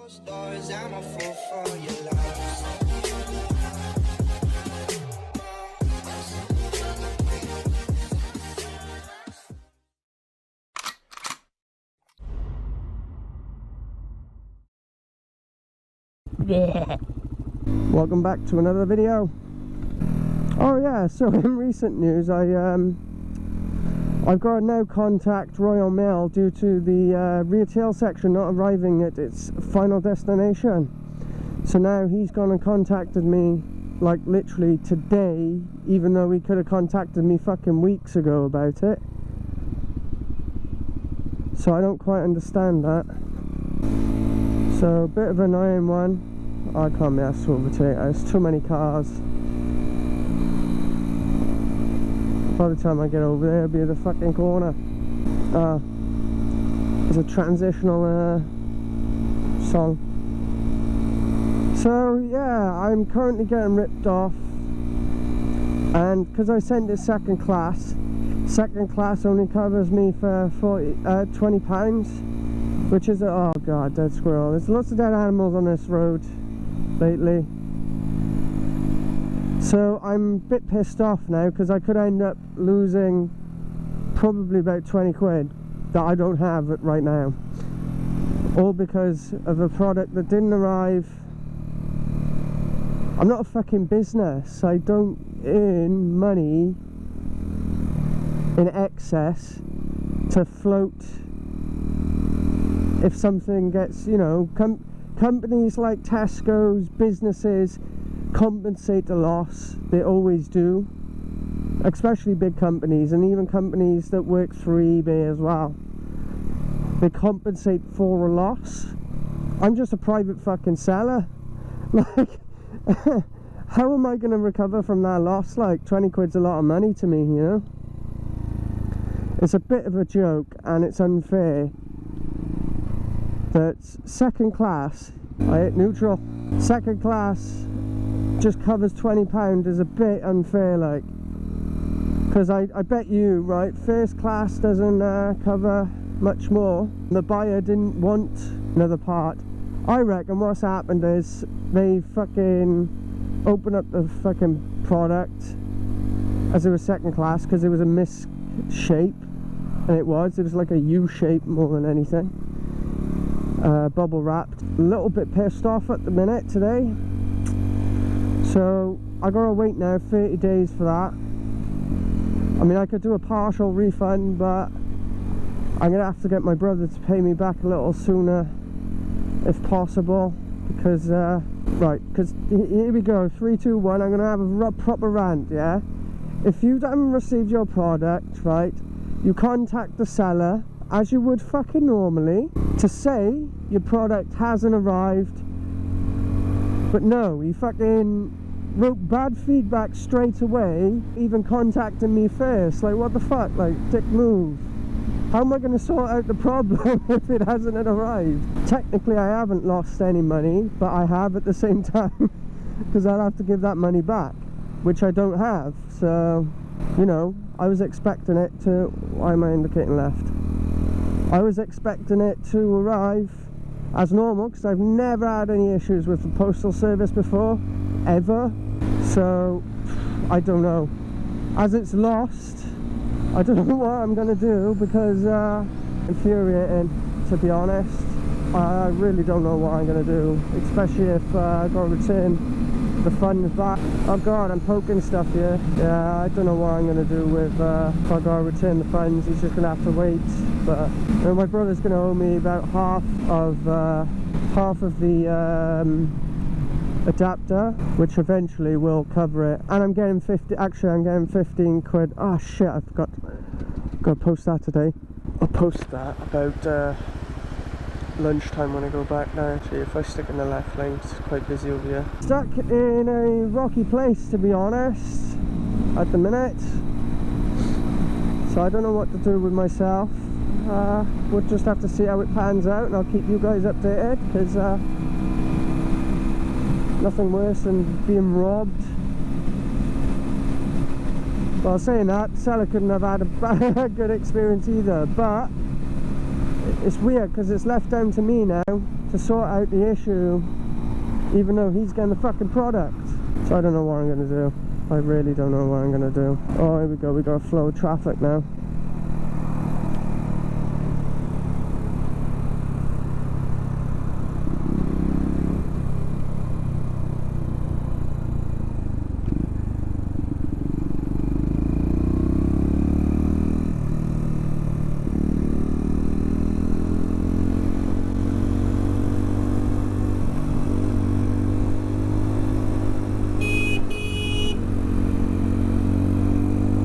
Stars, I'm a fool for your love. Welcome back to another video. Oh yeah, so in recent news I've got to now contact Royal Mail due to the retail section not arriving at its final destination. So now he's gone and contacted me like literally today, even though he could have contacted me fucking weeks ago about it. So I don't quite understand that. So a bit of an annoying one. I can't be asked to overtake. There's too many cars. By the time I get over there, it'll be at the fucking corner. It's a transitional song. So yeah, I'm currently getting ripped off, and because I sent it second class only covers me for £20, which is oh god, dead squirrel. There's lots of dead animals on this road lately. So I'm a bit pissed off now because I could end up losing probably about 20 quid that I don't have right now, all because of a product that didn't arrive. I'm not a fucking business. I don't earn money in excess to float if something gets, you know, companies like Tesco's, businesses compensate the loss. They always do, especially big companies, and even companies that work through eBay as well. They compensate for a loss. I'm just a private fucking seller. Like, how am I going to recover from that loss? Like, 20 quid's a lot of money to me, you know? It's a bit of a joke, and it's unfair that second class, I hit neutral, second class just covers £20 is a bit unfair, like, because I bet you, right, first class doesn't cover much more. The buyer didn't want another part. I reckon what's happened is they fucking opened up the fucking product as it was second class because it was a misshape, and it was like a U shape more than anything. Bubble wrapped. A little bit pissed off at the minute today. So I gotta wait now 30 days for that. I mean, I could do a partial refund, but I'm gonna have to get my brother to pay me back a little sooner if possible, because right, because here we go, 3, 2, 1. I'm gonna have a proper rant. Yeah, if you haven't received your product, right, you contact the seller as you would fucking normally to say your product hasn't arrived. But no, he fucking wrote bad feedback straight away, even contacting me first. Like, what the fuck? Like, dick move. How am I going to sort out the problem if it hasn't arrived? Technically, I haven't lost any money, but I have at the same time, because I'll have to give that money back, which I don't have. So, you know, I was expecting it to... Why am I indicating left? I was expecting it to arrive as normal, because I've never had any issues with the postal service before, ever. So I don't know, as it's lost, I don't know what I'm gonna do, because infuriating, to be honest. I really don't know what I'm gonna do, especially if I gotta return the funds back. Oh god, I'm poking stuff here. Yeah, I don't know what I'm gonna do with if I gotta return the funds. He's just gonna have to wait. But you know, my brother's gonna owe me about half of the adapter, which eventually will cover it. And I'm getting 15 quid. Oh shit, I forgot. Gotta post that today. I'll post that about lunchtime when I go back now. Actually, if I stick in the left lane, it's quite busy over here. Stuck in a rocky place, to be honest, at the minute. So I don't know what to do with myself. We'll just have to see how it pans out, and I'll keep you guys updated, because nothing worse than being robbed. Well, saying that, the seller couldn't have had a good experience either, but it's weird because it's left down to me now to sort out the issue, even though he's getting the fucking product. So I don't know what I'm going to do. I really don't know what I'm going to do. Oh, here we go, we got a flow of traffic now.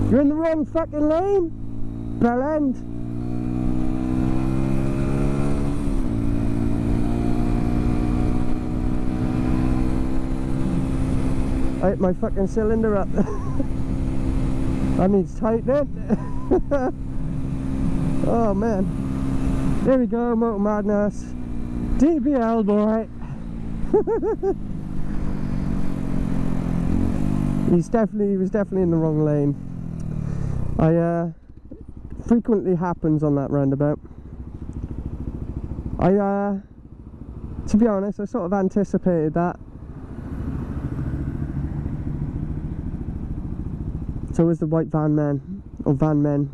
You're in the wrong fucking lane, bell end. I hit my fucking cylinder up. That needs tightening. Oh man. There we go, Motor Madness. DBL boy. He was definitely in the wrong lane. Frequently happens on that roundabout. To be honest, I sort of anticipated that. So was the white van man, or van men.